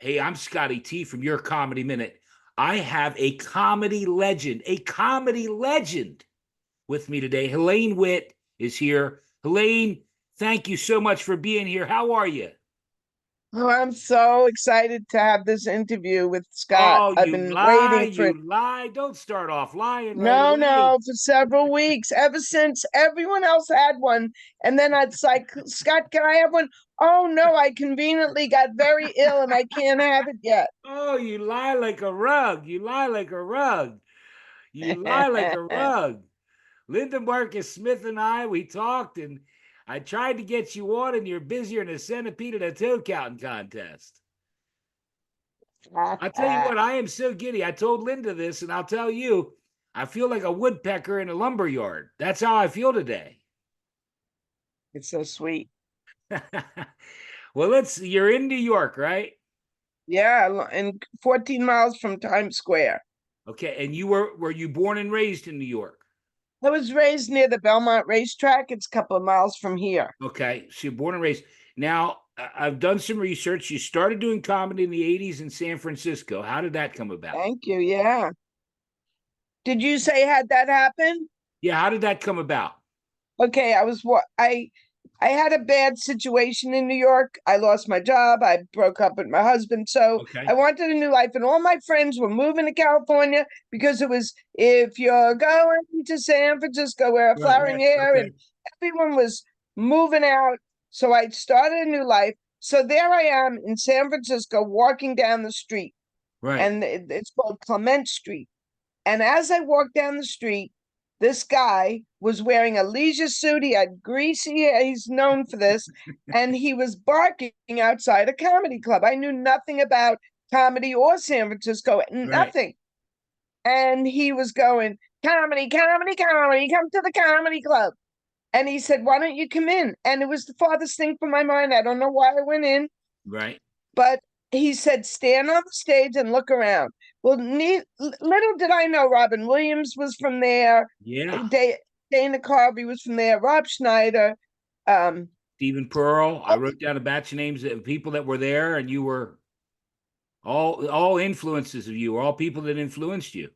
Hey, I'm Scotty T from Your Comedy Minute. I have a comedy legend with me today. Helaine Witt is here. Helaine, thank you so much for being here. How are you? Oh, I'm so excited to have this interview with Scott. Oh, I've you been lie, waiting for it. you lie. Don't start off lying right No, away. no, for several weeks, ever since everyone else had one. And then I'd like, Scott, can I have one? Oh, no, I conveniently got very ill and I can't have it yet. Oh, you lie like a rug. You lie like a rug. You lie like a rug. Linda Marcus Smith and we talked, and I tried to get you on, and you're busier than a centipede at a toe counting contest. I'll tell you what, I am so giddy. I told Linda this, and I'll tell you, I feel like a woodpecker in a lumber yard. That's how I feel today. It's so sweet. Well, you're in New York, right? Yeah, and 14 miles from Times Square. Okay, and were you born and raised in New York? I was raised near the Belmont racetrack. It's a couple of miles from here. Okay, so you're born and raised. Now, I've done some research. You started doing comedy in the 80s in San Francisco. How did that come about? Thank you. Yeah. Did you say had that happen? Yeah, how did that come about? Okay, I had a bad situation in New York. I lost my job. I broke up with my husband. So I Okay. wanted a new life. And all my friends were moving to California because it was if you're going to San Francisco, we're Right, flowering right. air, Okay. and everyone was moving out. So I started a new life. So there I am in San Francisco walking down the street, Right. and it's called Clement Street. And as I walked down the street, this guy was wearing a leisure suit. He had greasy hair. He's known for this. And he was barking outside a comedy club. I knew nothing about comedy or San Francisco, Right. nothing. And he was going, comedy, comedy, comedy, come to the comedy club. And he said, why don't you come in? And it was the farthest thing from my mind. I don't know why I went in. Right. But he said, stand on the stage and look around. Well, little did I know Robin Williams was from there. Yeah. Dana Carvey was from there. Rob Schneider. Um, Stephen Pearl. I wrote down a batch of names of people that were there, and you were all influences of you, all people that influenced you.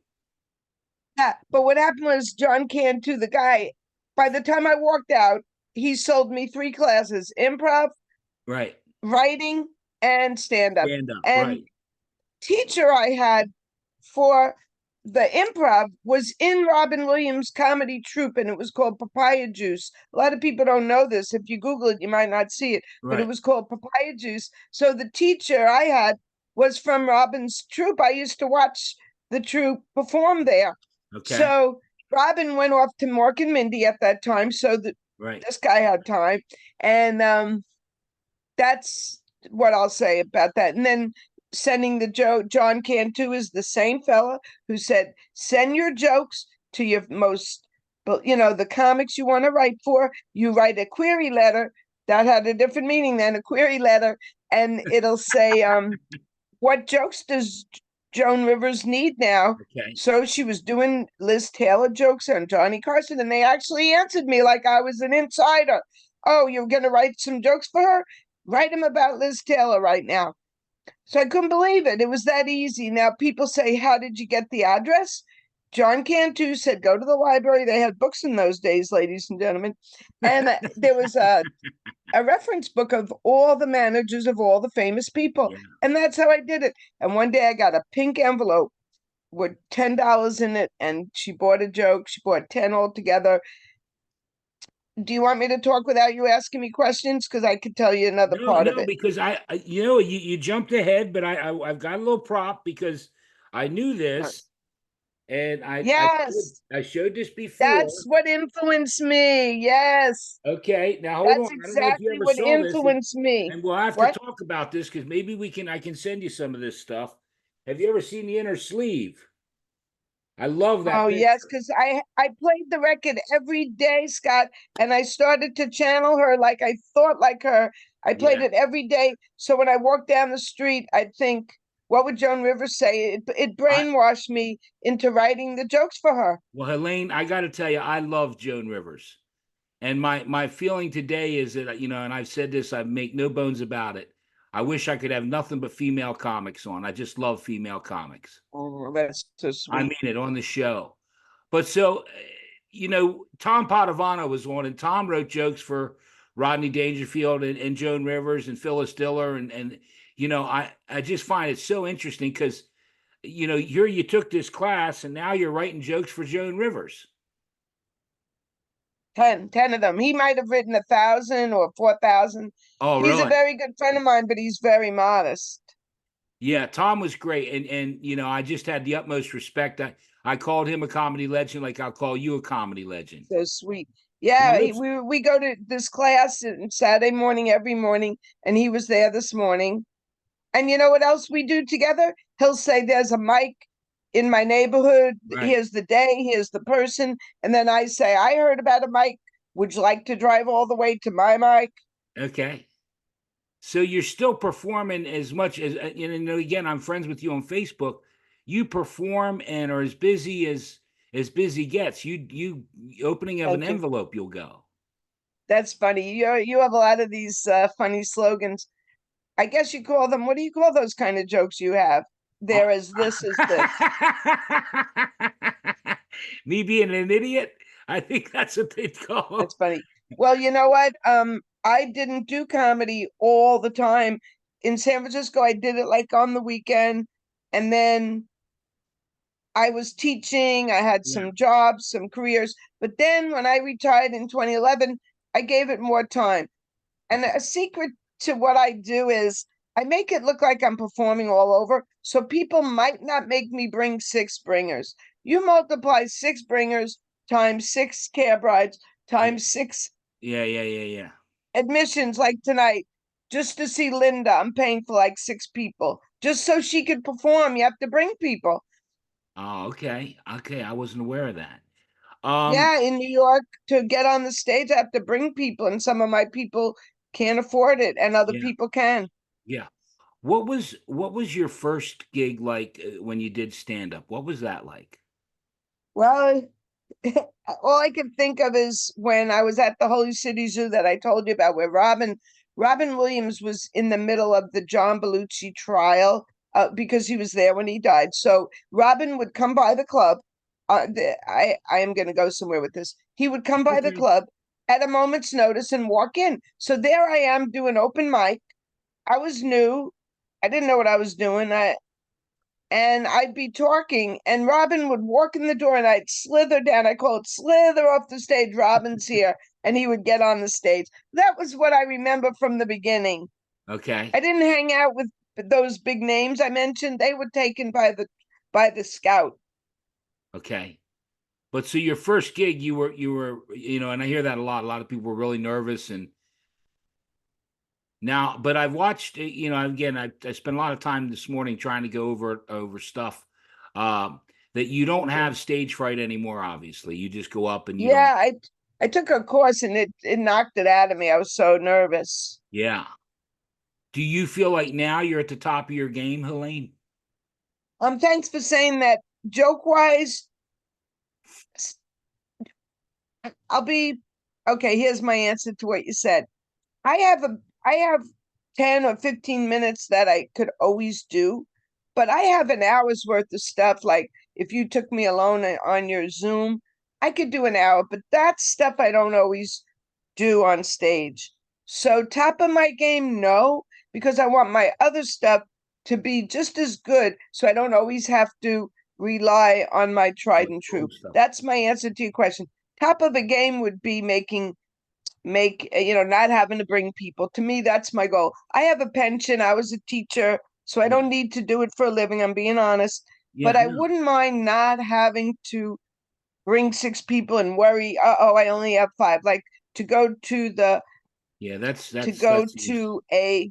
yeah, but what happened was John Cantu, the guy, by the time I walked out, he sold me three classes: improv, Right. writing, and stand up. Stand up. And Right. teacher I had for the improv was in Robin Williams' comedy troupe, and it was called Papaya Juice. A lot of people don't know this. If you Google it, you might not see it, but it Right. was called Papaya Juice. So the teacher I had was from Robin's troupe. I used to watch the troupe perform there. Okay. So Robin went off to Mork and Mindy at that time, so that Right. this guy had time, and that's what I'll say about that. And then sending the joke, John Cantu is the same fella who said, send your jokes to your most, but the comics you want to write for. You write a query letter that had a different meaning than a query letter, and it'll say, what jokes does Joan Rivers need now? Okay. So she was doing Liz Taylor jokes on Johnny Carson, and they actually answered me like I was an insider. Oh, you're going to write some jokes for her? Write them about Liz Taylor right now. So I couldn't believe it. It was that easy. Now people say, how did you get the address? John Cantu said, go to the library. They had books in those days, ladies and gentlemen. And there was a reference book of all the managers of all the famous people. Yeah. And that's how I did it. And one day I got a pink envelope with $10 in it, and she bought a joke. She bought 10 altogether. Do you want me to talk without you asking me questions? Because I could tell you another No, part of no, it. because you jumped ahead, but I've got a little prop because I knew this, and Yes, I showed this before. that's what influenced me. Yes, Okay, now hold that's on. I don't know if you exactly ever what saw this, influenced me. and we'll have to What? talk about this because maybe I can send you some of this stuff. Have you ever seen the inner sleeve? I love that Oh yes, picture. because I played the record every day, Scott, and I started to channel her like I thought like her. I played Yeah. it every day. So when I walked down the street, I'd think, what would Joan Rivers say? It I brainwashed me into writing the jokes for her. Well, Helene, I got to tell you, I love Joan Rivers. And my feeling today is that, and I've said this, I make no bones about it. I wish I could have nothing but female comics on. I just love female comics. Oh, that's so I sweet. mean it on the show. But so, Tom Padovano was on, and Tom wrote jokes for Rodney Dangerfield and Joan Rivers and Phyllis Diller. And I just find it so interesting because, here you took this class and now you're writing jokes for Joan Rivers. 10 of them. He might have written 1,000 or 4,000. Oh, He's a really? very good friend of mine, but he's very modest. Yeah, Tom was great, and I just had the utmost respect. I called him a comedy legend, like I'll call you a comedy legend. So sweet. Now Yeah, let's. we go to this class on Saturday morning every morning, and he was there this morning. And you know what else we do together? He'll say, "There's a mic in my neighborhood. Right. Here's the day. Here's the person." And then I say, "I heard about a mic. Would you like to drive all the way to my mic?" Okay. So you're still performing as much as again, I'm friends with you on Facebook. You perform and are as busy as busy gets. You opening of an Thank you. envelope, you'll go. That's funny. You have a lot of these funny slogans. I guess you call them, what do you call those kind of jokes you have? Uh, There is this is this. Me being an idiot, I think that's what they'd That's call. funny. Well, you know what? I didn't do comedy all the time. In San Francisco, I did it like on the weekend, and then I was teaching, I had Yeah. some jobs, some careers. But then when I retired in 2011, I gave it more time. And Okay. a secret to what I do is I make it look like I'm performing all over. So people might not make me bring six bringers. You multiply six bringers times six cab rides Yeah. times six Yeah. Yeah. Yeah. Yeah. admissions like tonight, just to see Linda. I'm paying for like six people just so she could perform. You have to bring people. Oh, okay. Okay. I wasn't aware of that. Yeah, in New York, to get on the stage, I have to bring people, and some of my people can't afford it, and other Yeah. people can. Yeah. What was your first gig like when you did stand up? What was that like? Well, all I can think of is when I was at the Holy City Zoo that I told you about, where Robin Williams was in the middle of the John Belushi trial, because he was there when he died. So Robin would come by the club. I am going to go somewhere with this. He would come by the Okay. club at a moment's notice and walk in. So there I am doing open mic. I was new. I didn't know what I was doing. And I'd be talking, and Robin would walk in the door, and I'd slither down. I call it slither off the stage. Robin's here, and he would get on the stage. That was what I remember from the beginning. Okay. I didn't hang out with those big names I mentioned. They were taken by the scout. Okay. But so your first gig, you were, and I hear that a lot. A lot of people were really nervous, and now, but I've watched, again, I spent a lot of time this morning trying to go over stuff. That you don't Okay. have stage fright anymore. Obviously, you just go up and you don't. Yeah, I took a course, and it knocked it out of me. I was so nervous. Yeah. Do you feel like now you're at the top of your game, Helaine? Thanks for saying that. Joke wise, I'll be okay. Here's my answer to what you said. I have 10 or 15 minutes that I could always do, but I have an hour's worth of stuff. Like if you took me alone on your Zoom, I could do an hour, but that's stuff I don't always do on stage. So top of my game, no, because I want my other stuff to be just as good, so I don't always have to rely on my tried Oh, and the true. old stuff. That's my answer to your question. Top of the game would be not having to bring people. To me, that's my goal. I have a pension. I was a teacher, so I Yeah. don't need to do it for a living. I'm being honest, but Yeah. I No. wouldn't mind not having to bring six people and worry, oh, I only have five. Like to go to the Yeah. That's to that's go that seems. to a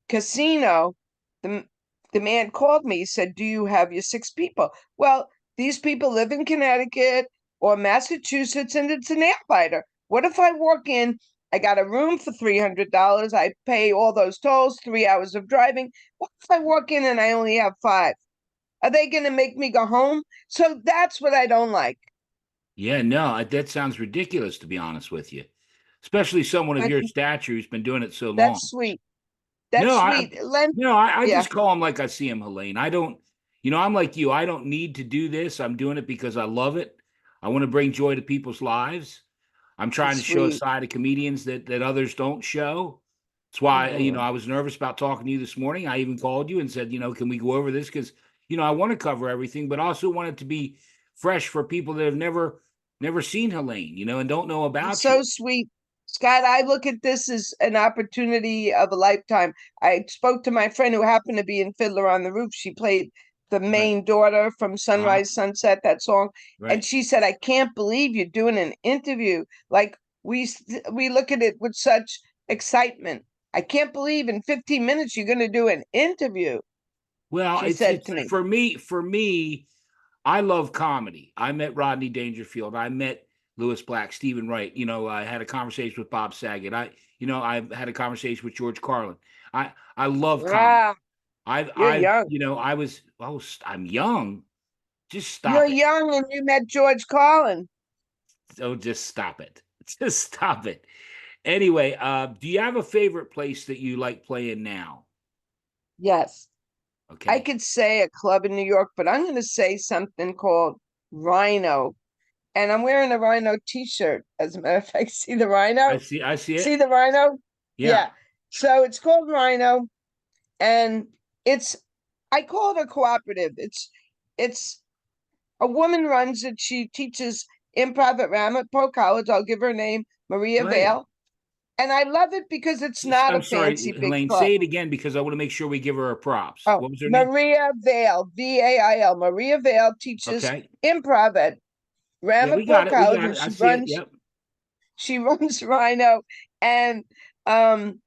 casino. The man called me, he said, "Do you have your six people?" Well, these people live in Connecticut or Massachusetts, and it's a nail biter. What if I walk in? I got a room for $300. I pay all those tolls, 3 hours of driving. What if I walk in and I only have five? Are they going to make me go home? So that's what I don't like. Yeah. No. That sounds ridiculous, to be honest with you. Especially someone of But your stature who's been doing it so that's long. sweet. That's No, sweet. Len, I yeah, just call him like I see him, Helaine. I don't, I'm like you. I don't need to do this. I'm doing it because I love it. I want to bring joy to people's lives. I'm trying to show a sweet. side of comedians that others don't show. That's why, Hmm. I was nervous about talking to you this morning. I even called you and said, can we go over this? Because, I want to cover everything, but also want it to be fresh for people that have never seen Helaine, and don't know about So you. sweet. Scott, I look at this as an opportunity of a lifetime. I spoke to my friend who happened to be in Fiddler on the Roof. She played the Right. main daughter from Uh-huh. Sunrise Sunset, that song. And Right. she said, I can't believe you're doing an interview. Like we look at it with such excitement. I can't believe in 15 minutes you're going to do an interview, Well, she said it's to me. for me, I love comedy. I met Rodney Dangerfield. I met Lewis Black, Stephen Wright. I had a conversation with Bob Saget. I had a conversation with George Carlin. I love comedy. Wow, you're I've, young. I'm young. Just You're stop it. young and you met George Carlin. Oh, just stop it. Just stop it. Anyway, do you have a favorite place that you like playing now? Yes. I Okay. could say a club in New York, but I'm going to say something called Rhino. And I'm wearing a Rhino t-shirt. As a matter of fact, see the I Rhino? see. I see See it. the Rhino? Yeah. Yeah. So it's called Rhino, and it's I call it a cooperative. It's a woman runs it. She teaches improv at Ramapo College. I'll give her name, Maria Go ahead. Vale. And I love it because it's not a I'm sorry, fancy big Helaine. club. Say it again because I want to make sure we give her her props. Oh, What was her name? Maria Vale, Vail. Maria Vale teaches Okay. improv at Yeah, we Ramapo got it. We College, got and it. I see it. Yep. she runs Rhino, and um,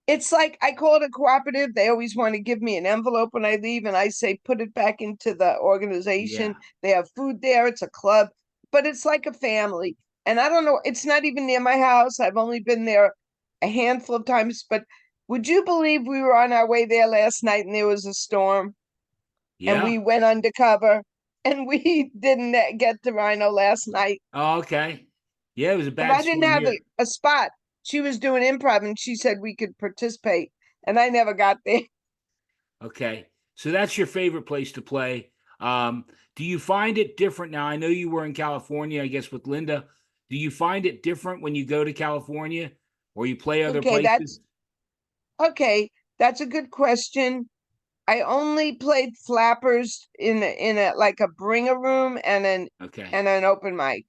it's like I call it a cooperative. They always want to give me an envelope when I leave, and I say put it back into the organization. Yeah. They have food there. It's a club, but it's like a family. And I don't know. It's not even near my house. I've only been there a handful of times, but would you believe we were on our way there last night and there was a storm? And Yeah. we went undercover and we didn't get to Rhino last night Oh, okay. Yeah, it was a because bad I didn't storm have here. a spot. She was doing improv and she said we could participate, and I never got there. Okay. So that's your favorite place to play. Um, do you find it different now? I know you were in California, I guess, with Linda. Do you find it different when you go to California or you play other Okay, places? okay. That's a good question. I only played flappers in a like a bringer room Okay. and an open mic.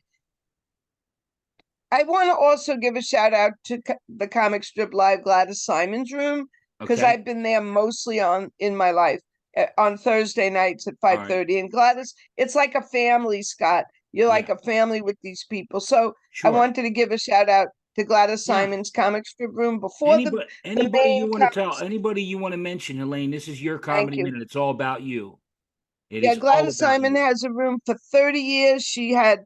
I want to also give a shout out to the comic strip live Gladys Simon's room because Okay. I've been there mostly on in my life on Thursday nights at All right. 5:30. And Gladys, it's like a family, Scott. You're like Yeah. a family with these people. So I Sure. wanted to give a shout out to Gladys Yeah. Simon's comic strip room before the Anybody main you want to tell, comics. anybody you want to mention, Helaine, this is your Thank comedy you. minute. It's all about you. It Yeah, is all Gladys about Simon you. has a room for 30 years. She had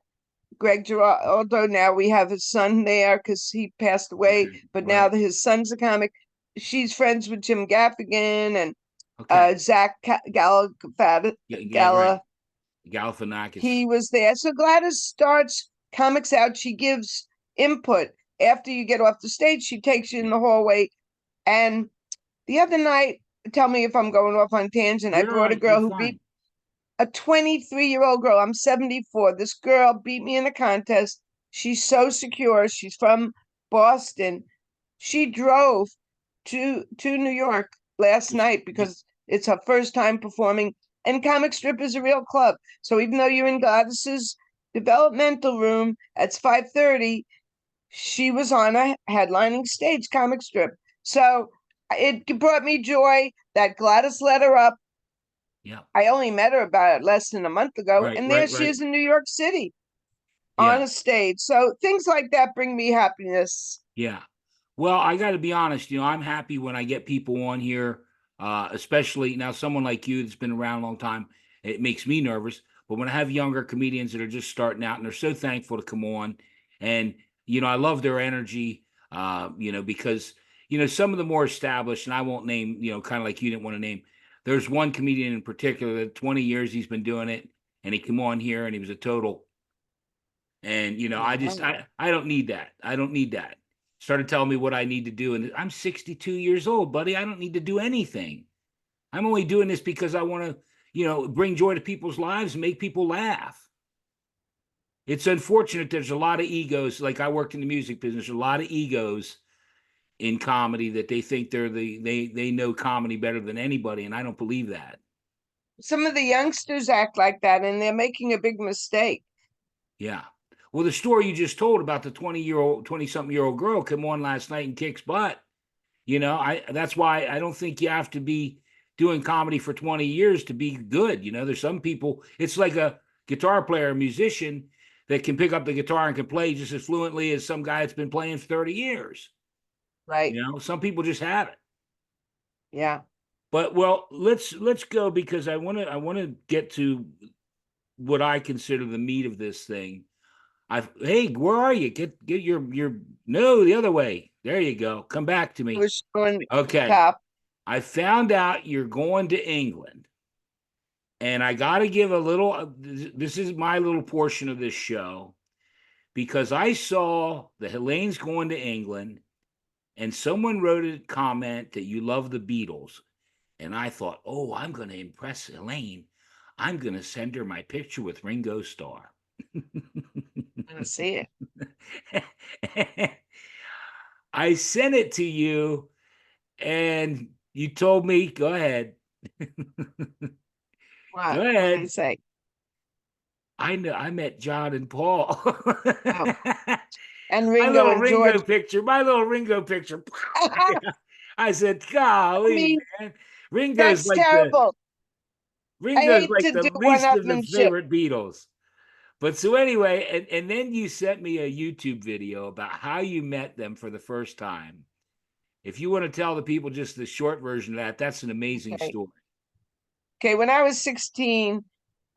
Greg Giraldo. Now we have his son there because he passed away, Okay. but now Right. his son's a comic. She's friends with Jim Gaffigan and Okay. Zach Yeah, yeah, right. Gala. Galifianakis. He was there. So Gladys starts comics out. She gives input. After you get off the stage, she takes you in Yeah. the hallway. And the other night, tell me if I'm going off on tangent, I You're all brought a right. You're girl who beat fine. a 23-year-old girl. I'm 74. This girl beat me in a contest. She's so secure. She's from Boston. She drove to New York last Just, night just, because it's her first time performing. And Comic Strip is a real club. So even though you're in Gladys's developmental room at 5:30, she was on a headlining stage, Comic Strip. So it brought me joy that Gladys let her up. yeah. I only met her about less than a month ago, Right, and there right, she right. is in New York City on Yeah. a stage. So things like that bring me happiness. Yeah. Well, I got to be honest, I'm happy when I get people on here, especially now someone like you that's been around a long time. It makes me nervous. But when I have younger comedians that are just starting out and they're so thankful to come on, and I love their energy, because some of the more established, and I won't name, kind of like you didn't want to name. There's one comedian in particular that 20 years he's been doing it, and he came on here and he was a total. And I just Wow. I don't need that. I don't need that. started telling me what I need to do. And I'm 62 years old, buddy. I don't need to do anything. I'm only doing this because I want to, bring joy to people's lives and make people laugh. It's unfortunate there's a lot of egos. Like I worked in the music business, a lot of egos in comedy that they think they know comedy better than anybody, and I don't believe that. Some of the youngsters act like that, and they're making a big mistake. Yeah. Well, the story you just told about the 20-something-year-old girl came on last night and kicks butt. I that's why I don't think you have to be doing comedy for 20 years to be good. There's some people, it's like a guitar player, a musician that can pick up the guitar and can play just as fluently as some guy that's been playing for 30 years. Right. Some people just have it. Yeah. But well, let's go because I want to get to what I consider the meat of this thing. Hey, where are you? Get your no, the other way. There you go. Come back to I me. was showing Okay. top. I found out you're going to England. And I got to give a little, this is my little portion of this show, because I saw the Helaine's going to England and someone wrote a comment that you love the Beatles. And I thought, oh, I'm going to impress Helaine. I'm going to send her my picture with Ringo Starr. I don't see it. I sent it to you and you told me, go ahead. What? Go What did I ahead. say? I know I met John and Paul. Oh, and My Ringo little and George. Ringo picture. My little Ringo picture. I I said, golly, mean, man. Ringo's that's like the terrible. I Ringo's hate like to the do least of the one-upmanship. favorite Beatles. But so anyway, and then you sent me a YouTube video about how you met them for the first time. If you want to tell the people just the short version of that, that's an amazing Okay. story. Okay, when I was 16,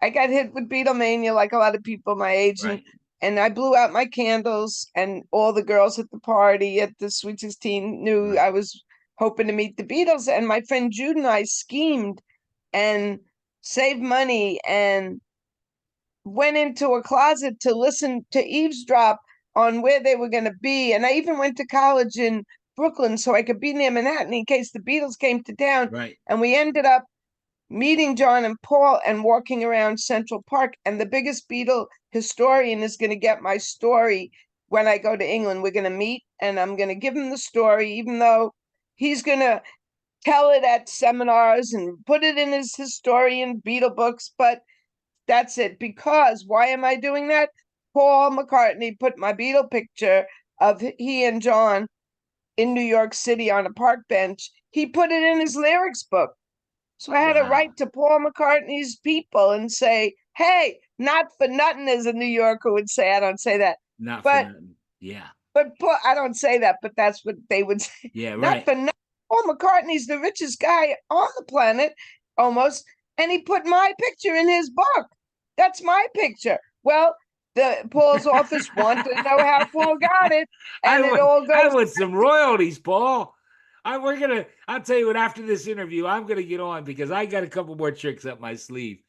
I got hit with Beatlemania like a lot of people my age, and Right. I blew out my candles, and all the girls at the party at the Sweet 16 knew Right. I was hoping to meet the Beatles. And my friend Jude and I schemed and saved money and went into a closet to listen to eavesdrop on where they were going to be. And I even went to college in Brooklyn so I could be near Manhattan in case the Beatles came to town. Right. And we ended up meeting John and Paul and walking around Central Park. And the biggest Beatle historian is going to get my story when I go to England. We're going to meet and I'm going to give him the story, even though he's going to tell it at seminars and put it in his historian Beatle books. But that's it. Because why am I doing that? Paul McCartney put my Beatle picture of he and John in New York City on a park bench. He put it in his lyrics book. So I had to Wow. write to Paul McCartney's people and say, hey, not for nothing, as a New Yorker would say. I don't say that. Not for But nothing. Yeah. I don't say that, but that's what they would say. Yeah, Not right. for nothing. Paul McCartney's the richest guy on the planet, almost, and he put my picture in his book. That's my picture. Well, the Paul's office wanted to know how Paul got it, and it all I goes. want some royalties, Paul. I'll tell you what, after this interview, I'm gonna get on because I got a couple more tricks up my sleeve.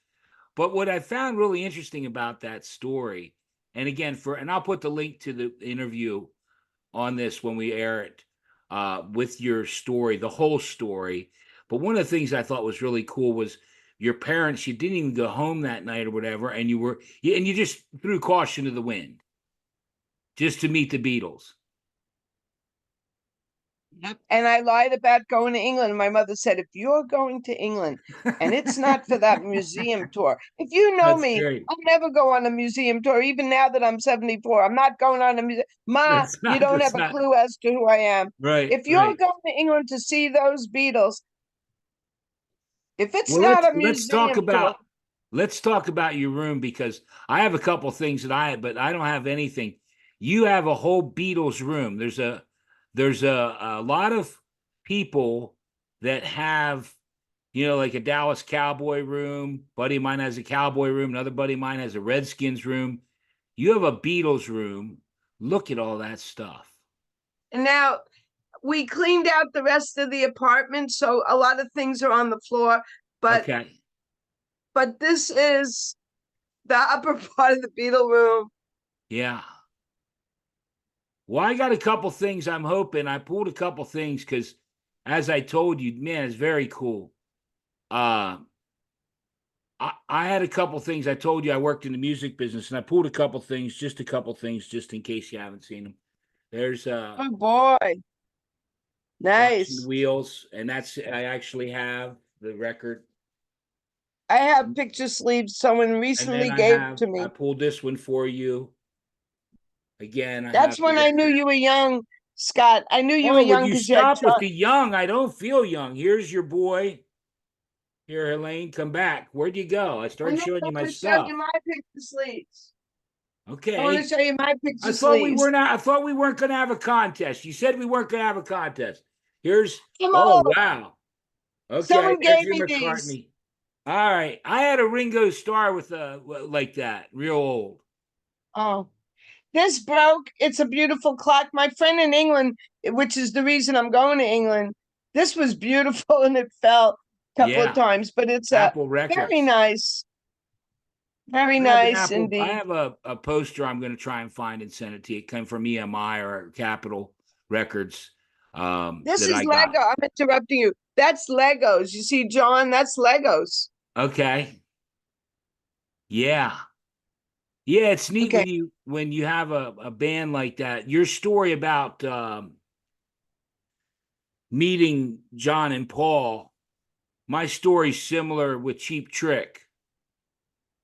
But what I found really interesting about that story, and again, and I'll put the link to the interview on this when we air it, with your story, the whole story. But one of the things I thought was really cool was your parents, you didn't even go home that night or whatever, and you just threw caution to the wind just to meet the Beatles. Yep. And I lied about going to England. My mother said, if you're going to England and it's not for that museum tour, if you know That's me, great. I'll never go on a museum tour, even now that I'm 74. I'm not going on a museum. Ma, you don't That's have a not clue as to who I am. right, If you're right. going to England to see those Beatles, if it's Well, not a let's talk museum tour, about your room because I have a couple things but I don't have anything. You have a whole Beatles room. There's a lot of people that have, like a Dallas Cowboy room. Buddy of mine has a Cowboy room. Another buddy of mine has a Redskins room. You have a Beatles room. Look at all that stuff. and now we cleaned out the rest of the apartment, so a lot of things are on the floor, but Okay. this is the upper part of the Beatle room. Yeah. Well, I got a couple things I'm hoping. I pulled a couple things because, as I told you, man, it's very cool. Uh, I had a couple things. I told you I worked in the music business, and I pulled a couple things, just a couple things, just in case you haven't seen them. There's Oh boy, Watching the nice. Wheels, and that's I actually have the record. I have picture sleeves someone And then recently gave to I me. pulled this one for you. Again, I have That's the when I knew record. you were young, Scott. I knew you were Oh, would young you because you had stop with the young? I don't feel young. Here's your boy. Here, Helaine, come back. Where'd you go? I I started showing you my want to show stuff. you my picture sleeves. I want to Okay. show you my picture sleeves. I thought we weren't gonna have a contest. You said we weren't gonna have a contest. Here's Come oh on. wow. Okay, Someone there's gave your me these. McCartney. All right. I had a Ringo Starr with a like that, real old. Oh, this broke. It's a beautiful clock. My friend in England, which is the reason I'm going to England, this was beautiful and it fell a couple of Yeah. times, but it's a Apple very Records. nice, very I have an nice Apple. I indeed. have a poster I'm going to try and find and send it to you. It came from EMI or Capitol Records This that is I got. Lego. I'm interrupting you. That's Legos. You see, John, that's Legos. Okay. Yeah. Yeah, it's neat Okay. when you have a band like that. Your story about meeting John and Paul, my story's similar with Cheap Trick.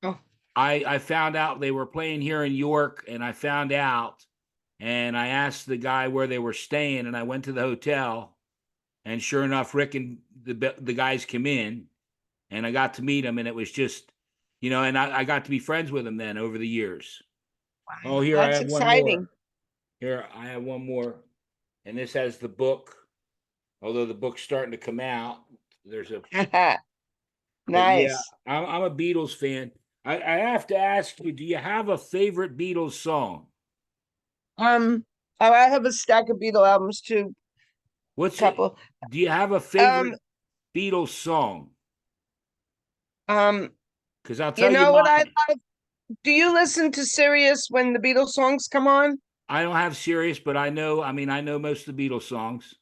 Oh, I found out they were playing here in York, and I found out, and I asked the guy where they were staying, and I went to the hotel, and sure enough, Rick and the guys came in, and I got to meet them, and it was just, and I got to be friends with them then over the years. Oh, wow. here I That's have one exciting. more. Here I have one more, and this has the book. Although the book's starting to come out, there's a. But yeah, Nice. I'm a Beatles fan. I have to ask you, do you have a favorite Beatles song? Um, oh, I have a stack of Beatle albums too. What's it? Couple. Do you have a Um, favorite Beatles song? um, Because I'll you tell you know what I mine. love? Do you listen to Sirius when the Beatles songs come on? I don't have Sirius, but I know. I mean, I know most of the Beatles songs.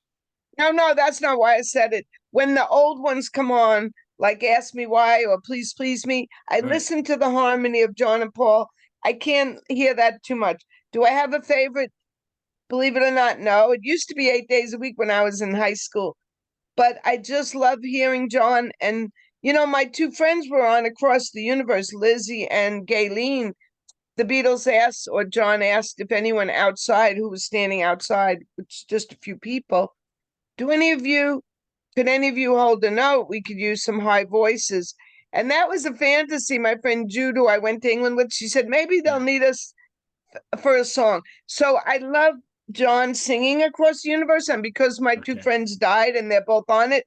No, no, that's not why I said it. When the old ones come on, like Ask Me Why or Please Please Me, I Right. listen to the harmony of John and Paul. I can't hear that too much. Do I have a favorite? Believe it or not, no. It used to be 8 days a week when I was in high school, but I just love hearing John. And, my two friends were on Across the Universe, Lizzie and Gayleen. The Beatles asked, or John asked, if anyone outside who was standing outside, which is just a few people, do any of you could any of you hold a note? We could use some high voices. And that was a fantasy. My friend Jude, who I went to England with, she said, maybe they'll Yeah. need us for a song. So I love John singing Across the Universe. And because my two Okay. friends died and they're both on it,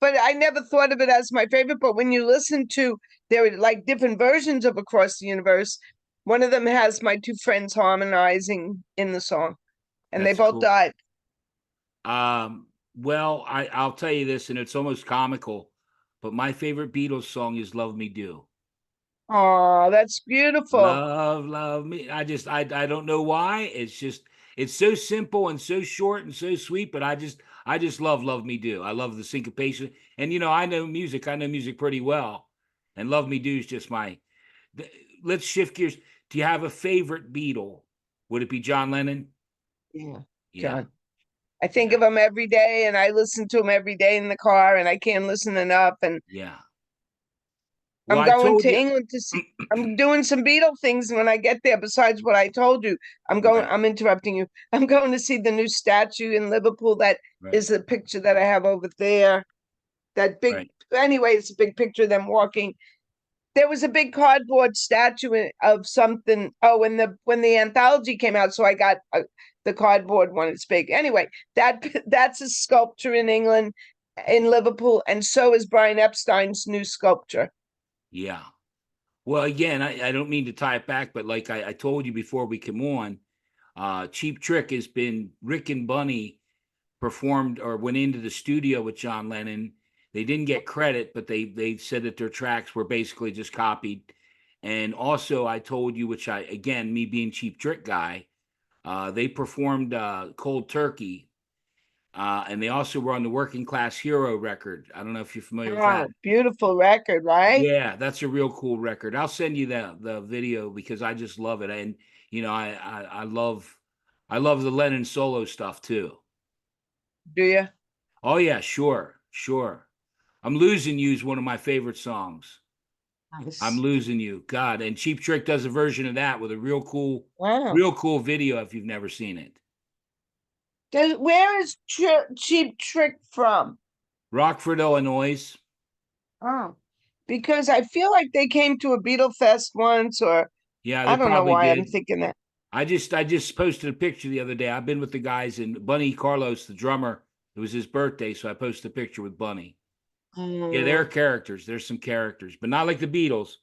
but I never thought of it as my favorite. But when you listen to, there are like different versions of Across the Universe. One of them has my two friends harmonizing in the song, and they That's both cool. died. Well, I'll tell you this, and it's almost comical, but my favorite Beatles song is "Love Me Do." Oh, that's beautiful. Love me. I don't know why. It's so simple and so short and so sweet, but I just love Me Do. I love the syncopation. And I know music. I know music pretty well. And Love Me Do is just my let's shift gears. Do you have a favorite Beatle? Would it be John Lennon? Yeah, Yeah. John. I think Yeah. of him every day and I listen to him every day in the car and I can't listen enough. And Yeah. Well, I'm I going told to you. England to see, I'm doing some Beatle things when I get there, besides what I told you. Right. I'm interrupting you. I'm going to see the new statue in Liverpool. That Right. is a picture that I have over there. That big, Right. anyway, it's a big picture of them walking. There was a big cardboard statue of something. Oh, when the anthology came out, so I got the cardboard one. It's big. Anyway, that's a sculpture in England, in Liverpool, and so is Brian Epstein's new sculpture. Yeah. Well, again, I don't mean to tie it back, but like I told you before we came on, Cheap Trick has been Rick and Bunny performed or went into the studio with John Lennon. They didn't get credit, but they said that their tracks were basically just copied. And also, I told you, which I again, me being Cheap Trick guy, They performed Cold Turkey, and they also were on the Working Class Hero record. I don't know if you're familiar with that. Oh, beautiful record, right? Yeah, that's a real cool record. I'll send you the video because I just love it, and I love the Lennon solo stuff too. Do you? Oh yeah, sure, sure. I'm Losing You is one of my favorite songs. I'm Nice. Losing You, God, and Cheap Trick does a version of that with a Wow. real cool video if you've never seen it. Where is Cheap Trick from? Rockford, Illinois. Oh, because I feel like they came to a Beatle Fest once, or Yeah, they I don't know probably why I'm did. thinking that. I just posted a picture the other day. I've been with the guys and Bunny Carlos, the drummer. It was his birthday, so I posted a picture with Bunny. Yeah, there are Mm. characters. There's some characters, but not like the Beatles.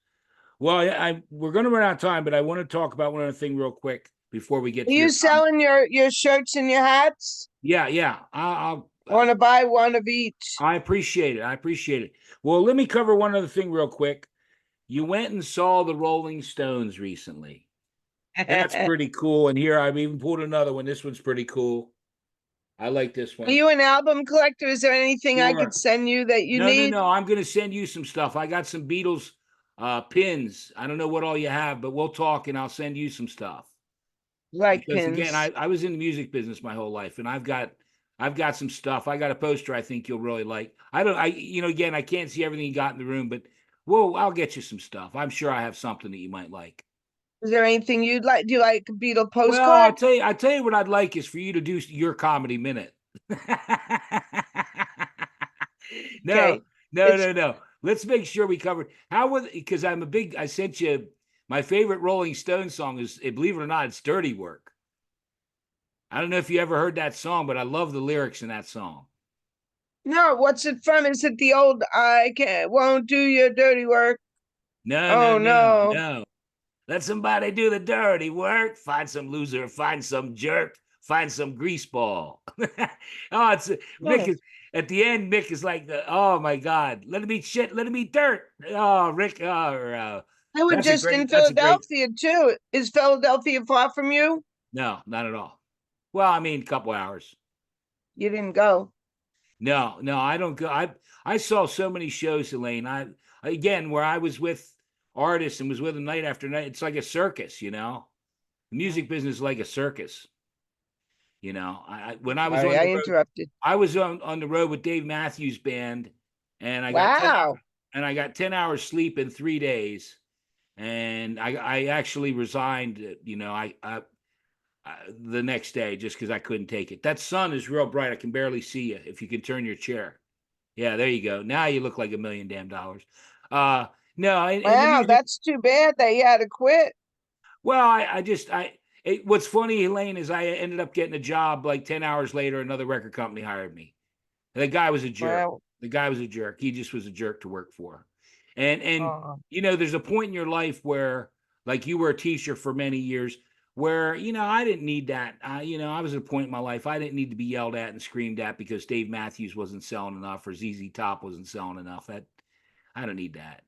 Well, we're going to run out of time, but I want to talk about one other thing real quick before we get Are to you your comment. selling your shirts and your hats? Yeah, yeah. I want to buy one of each. I appreciate it. I appreciate it. Well, let me cover one other thing real quick. You went and saw the Rolling Stones recently. That's Are pretty cool. And here I've even pulled another one. This one's pretty cool. I like this one. you an album collector? Is there anything I could Sure. send you that you No, no, need? no. I'm going to send you some stuff. I got some Beatles pins. I don't know what all you have, but we'll talk and I'll send you some stuff. Like Because again, pins. I was in the music business my whole life and I've got some stuff. I got a poster I think you'll really like. Again, I can't see everything you got in the room, but I'll get you some stuff. I'm sure I have something that you might like. Is there anything you'd like? Do you like a Beatle Well, postcard? I tell you what I'd like is for you to do your comedy minute. No, Okay. no, It's no, no. Let's make sure we covered how was because I sent you my favorite Rolling Stone song is believe it or not, it's Dirty Work. I don't know if you ever heard that song, but I love the lyrics in that song. no, what's it from? Is it the old I can't won't do your dirty work? No, no, Oh no, no. no. Let somebody do the dirty work. Find some loser, find some jerk, find some greaseball. Oh, it's Mick Hmm. is at the end. Mick is like, oh my God, let him eat shit, let him eat dirt. Oh, Rick, I was just in that's a great. Philadelphia too. Is Philadelphia far from you? No, not at all. Well, I mean, a couple hours. You didn't go. No, no, I don't go. I saw so many shows, Elaine. I again where I was with artists and was with them night after night. It's like a circus, you know. The music business is like a circus. You know, when I was Sorry, on the I road, interrupted. I was on the road with Dave Matthews Band, and Wow. I got 10 hours sleep in 3 days, and I actually resigned. The next day just because I couldn't take it. That sun is real bright. I can barely see you. If you can turn your chair, yeah, there you go. Now you look like a million damn dollars. Uh, no, in the Wow, music. that's too bad that you had to quit. Well, I just what's funny, Helaine, is I ended up getting a job like 10 hours later. Another record company hired me. The guy was a jerk. Wow. The guy was a jerk. He just was a jerk to work for. And Oh, there's a point in your life where like you were a teacher for many years where I didn't need that. I was at a point in my life I didn't need to be yelled at and screamed at because Dave Matthews wasn't selling enough or ZZ Top wasn't selling enough. That I don't need that,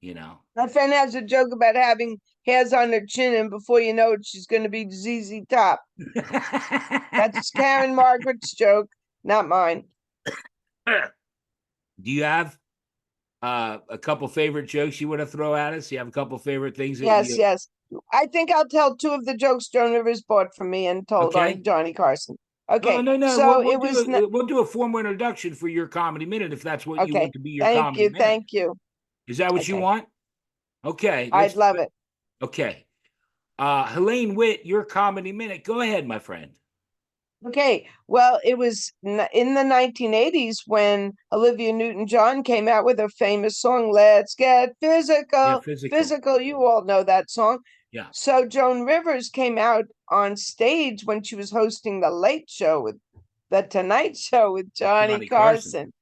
you know. my friend has a joke about having hairs on her chin, and before you know it, she's going to be ZZ Top. That's Karen Margaret's joke, not mine. Do you have a couple favorite jokes you want to throw at us? You have a couple favorite things that Yes, you yes. I think I'll tell two of the jokes Joan Rivers bought from me and told on okay? Johnny Carson. Oh Okay, no, no, so it was we'll do a formal introduction for your comedy minute if that's what you okay. want to be your Thank comedy you, minute. thank you. Is that what you Okay, want? Okay, let's I'd do love it. it. Okay. Helaine Witt, your comedy minute. Go ahead, my friend. Okay, well, it was in the 1980s when Olivia Newton-John came out with her famous song, Let's Get Yeah, Physical. physical. Physical, you all know that song. Yeah, So Joan Rivers came out on stage when she was hosting the Late Show with the Tonight Show with Johnny Johnny Carson. Carson.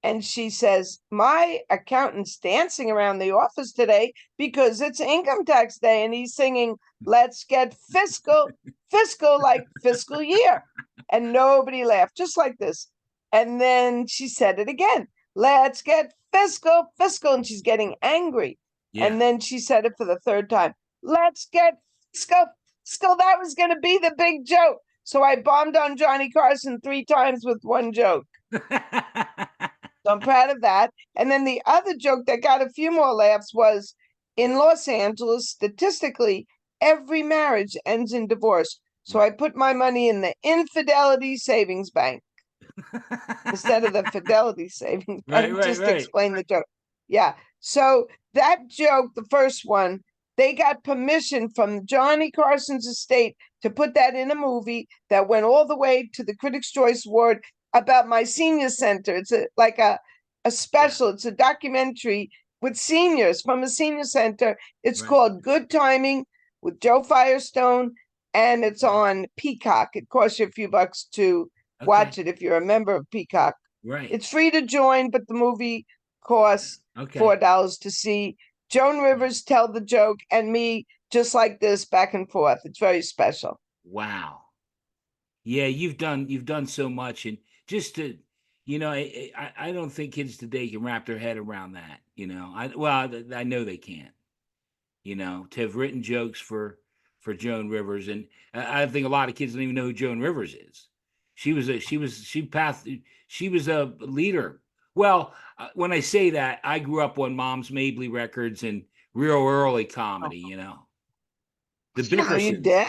And she says, my accountant's dancing around the office today because it's income tax day. And he's singing, let's get fiscal, fiscal, like fiscal year. And nobody laughed, just like this. And then she said it again, let's get fiscal, fiscal. And she's getting angry. Yeah. And then she said it for the third time, let's get fiscal, Still, that was going to be the big joke. So I bombed on Johnny Carson 3 times with one joke. So I'm proud of that. And then the other joke that got a few more laughs was in Los Angeles, statistically, every marriage ends in divorce. So I put my money in the infidelity savings bank instead of the fidelity savings Right, bank, right, just to right. explain the joke. Yeah. So that joke, the first one, they got permission from Johnny Carson's estate to put that in a movie that went all the way to the Critics' Choice Award about my senior center. It's like a Yeah, special, it's a documentary with seniors from a senior center. It's right, called Good Timing with Joe Firestone, and it's right. on Peacock. It costs you a few bucks to Okay, watch it if you're a member of Peacock. right. It's free to join, but the movie costs Okay. $4 to see Joan Rivers tell the joke and me just like this back and forth. It's very special. Wow. Yeah, you've done so much, and just to, I don't think kids today can wrap their head around that. I know they can't. To have written jokes for Joan Rivers, and I think a lot of kids don't even know who Joan Rivers is. She was a leader. Well, when I say that, I grew up on Mom's Mabley records and real early comedy. The Yeah, you Bickersons. did.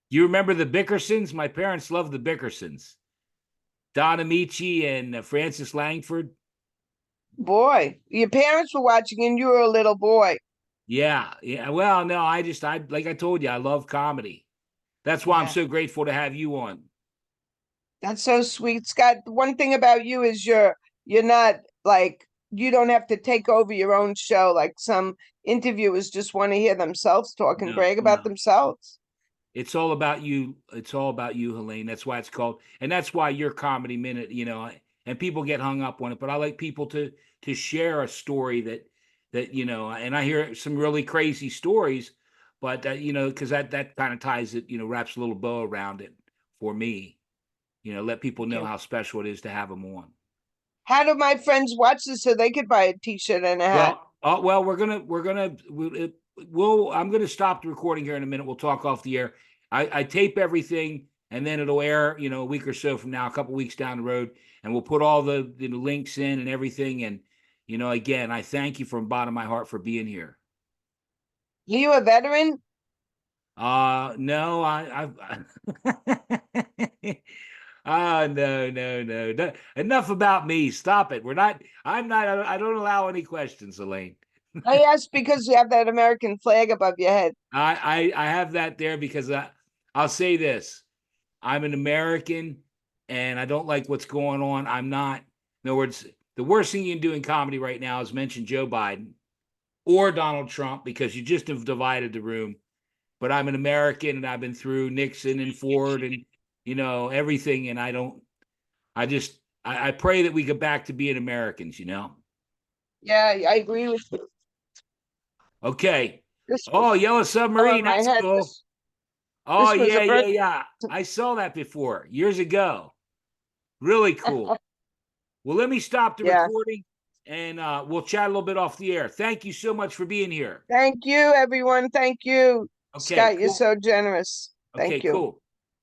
You remember the Bickersons? My parents loved the Bickersons. Don Amici and Francis Langford. Boy, your parents were watching and you were a little boy. Yeah, yeah. Well, no, I like I told you, I love comedy. That's why I'm Yeah, so grateful to have you on. that's so sweet. Scott, the one thing about you is you're not like you don't have to take over your own show like some interviewers just want to hear themselves talk and No, brag about no. themselves. It's all about you. It's all about you, Helaine. That's why it's called, and that's why your comedy minute, and people get hung up on it. But I like people to share a story that, and I hear some really crazy stories, but because that kind of ties it, wraps a little bow around it for me. Let people know Okay. how special it is to have them on. How do my friends watch this so they could buy a t-shirt and a hat? Well, I'm gonna stop the recording here in a minute. We'll talk off the air. I tape everything, and then it'll air, a week or so from now, a couple weeks down the road, and we'll put all the links in and everything. And again, I thank you from the bottom of my heart for being here. Are you a veteran? No, no, no, no, no. Enough about me. Stop it. We're not. I'm not. I don't allow any questions, Elaine. I asked because you have that American flag above your head. I have that there because I'll say this: I'm an American, and I don't like what's going on. I'm not. In other words, the worst thing you can do in comedy right now is mention Joe Biden or Donald Trump because you just have divided the room. But I'm an American, and I've been through Nixon and Ford and everything, and I don't. I pray that we get back to being Americans. Yeah, I agree with you. Okay. This Oh, was Yellow over Submarine. my That's head. cool. This Oh, this was yeah, a yeah, birth. yeah. I saw that before years ago. Really cool. Well, let me stop the Yeah. recording, and we'll chat a little bit off the air. Thank you so much for being here. Thank you, everyone. Thank you. Okay, Scott, you're cool. so generous. Okay, Thank you. cool.